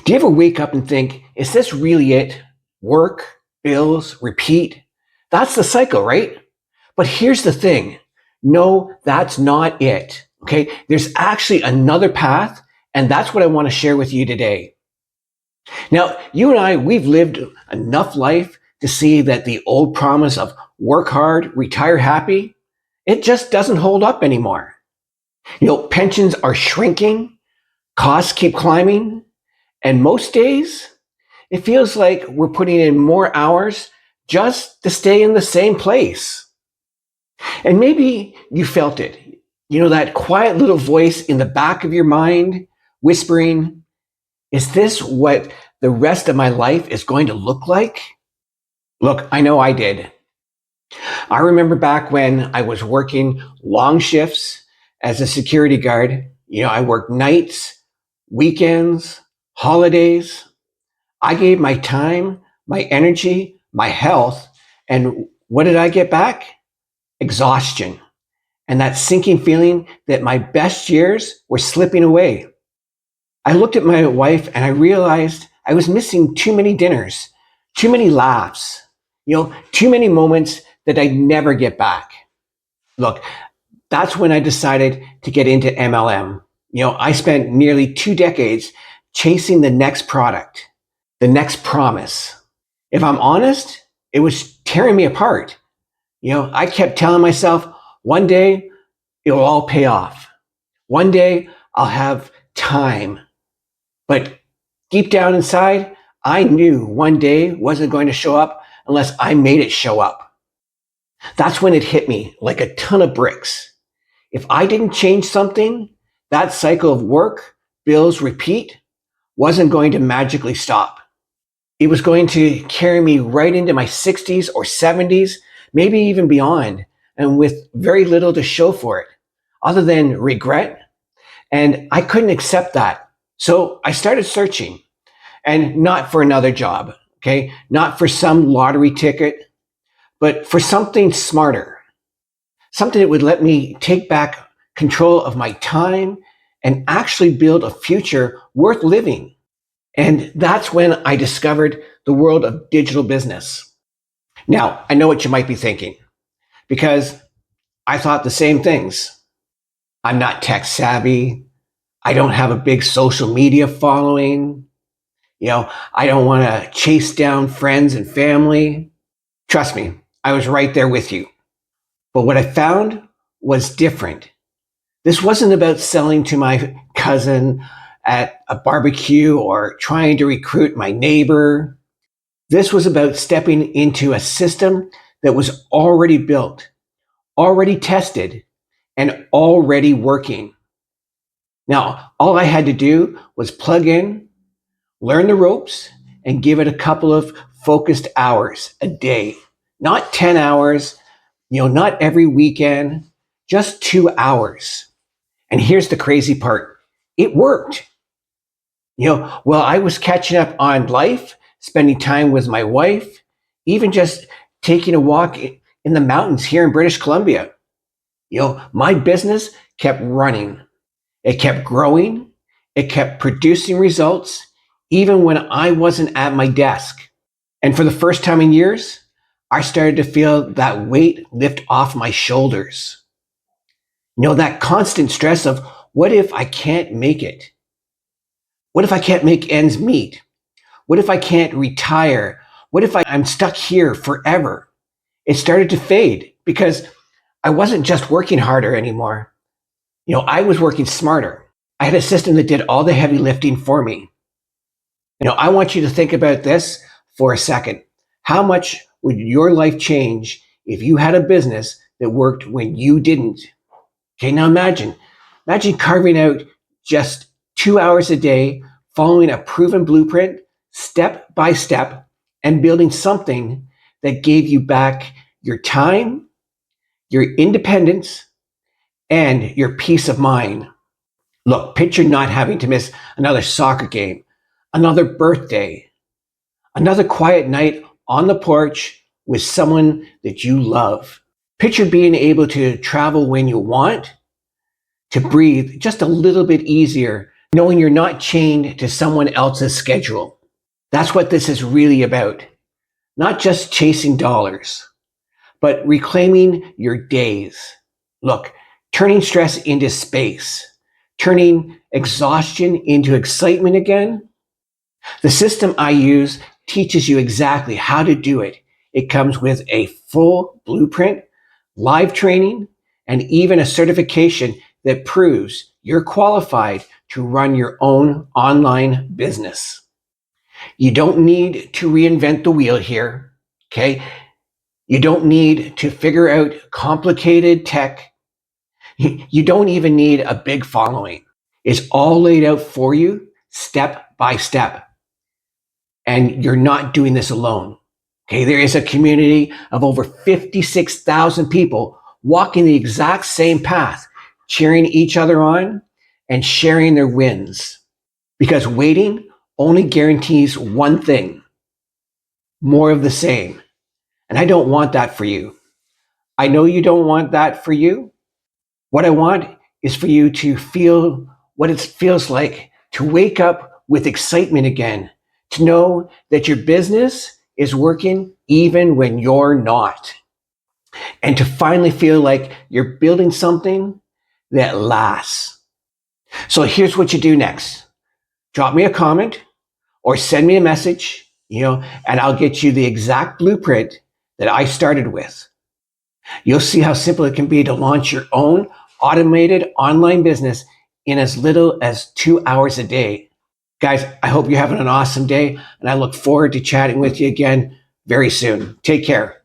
Do you ever wake up and think, is this really it? Work, bills, repeat. That's the cycle, right? But here's the thing. No, that's not it. Okay. There's actually another path. And that's what I want to share with you today. Now, you and I, we've lived enough life to see that the old promise of work hard, retire happy, it just doesn't hold up anymore. Pensions are shrinking, costs keep climbing, and most days it feels like we're putting in more hours just to stay in the same place. And maybe you felt it. That quiet little voice in the back of your mind whispering, is this what the rest of my life is going to look like? Look, I know I did. I remember back when I was working long shifts as a security guard. I worked nights, weekends, holidays. I gave my time, my energy, my health, and what did I get back? Exhaustion. And that sinking feeling that my best years were slipping away. I looked at my wife and I realized I was missing too many dinners, too many laughs, too many moments that I'd never get back. Look, that's when I decided to get into MLM. I spent nearly 2 decades chasing the next product, the next promise. If I'm honest, it was tearing me apart. I kept telling myself, one day it will all pay off. One day I'll have time. But deep down inside, I knew one day wasn't going to show up unless I made it show up. That's when it hit me like a ton of bricks. If I didn't change something, that cycle of work, bills, repeat wasn't going to magically stop. It was going to carry me right into my 60s or 70s, maybe even beyond, and with very little to show for it, other than regret. And I couldn't accept that. So I started searching, and not for another job, okay? Not for some lottery ticket, but for something smarter, something that would let me take back control of my time and actually build a future worth living. And that's when I discovered the world of digital business. Now, I know what you might be thinking, because I thought the same things. I'm not tech savvy. I don't have a big social media following. I don't want to chase down friends and family. Trust me, I was right there with you. But what I found was different. This wasn't about selling to my cousin at a barbecue or trying to recruit my neighbor. This was about stepping into a system that was already built, already tested, and already working. Now, all I had to do was plug in, learn the ropes, and give it a couple of focused hours a day. Not 10 hours, not every weekend, just 2 hours. And here's the crazy part. It worked. While I was catching up on life, spending time with my wife, even just taking a walk in the mountains here in British Columbia, my business kept running. It kept growing. It kept producing results, even when I wasn't at my desk. And for the first time in years, I started to feel that weight lift off my shoulders. That constant stress of, what if I can't make it? What if I can't make ends meet? What if I can't retire? What if I'm stuck here forever? It started to fade because I wasn't just working harder anymore. I was working smarter. I had a system that did all the heavy lifting for me. I want you to think about this for a second. How much would your life change if you had a business that worked when you didn't? Okay, now imagine carving out just 2 hours a day, following a proven blueprint, step by step, and building something that gave you back your time, your independence, and your peace of mind. Look, picture not having to miss another soccer game, another birthday, another quiet night on the porch with someone that you love. Picture being able to travel when you want, to breathe just a little bit easier, knowing you're not chained to someone else's schedule. That's what this is really about. Not just chasing dollars, but reclaiming your days. Look, turning stress into space, turning exhaustion into excitement again. The system I use teaches you exactly how to do it. It comes with a full blueprint, live training, and even a certification that proves you're qualified to run your own online business. You don't need to reinvent the wheel here, okay? You don't need to figure out complicated tech. You don't even need a big following. It's all laid out for you step by step. And you're not doing this alone. Okay, there is a community of over 56,000 people walking the exact same path, cheering each other on and sharing their wins. Because waiting only guarantees one thing: more of the same. And I don't want that for you. I know you don't want that for you. What I want is for you to feel what it feels like to wake up with excitement again, to know that your business is working even when you're not, and to finally feel like you're building something that lasts. So here's what you do next. Drop me a comment or send me a message, and I'll get you the exact blueprint that I started with. You'll see how simple it can be to launch your own automated online business in as little as 2 hours a day. Guys, I hope you're having an awesome day, and I look forward to chatting with you again very soon. Take care.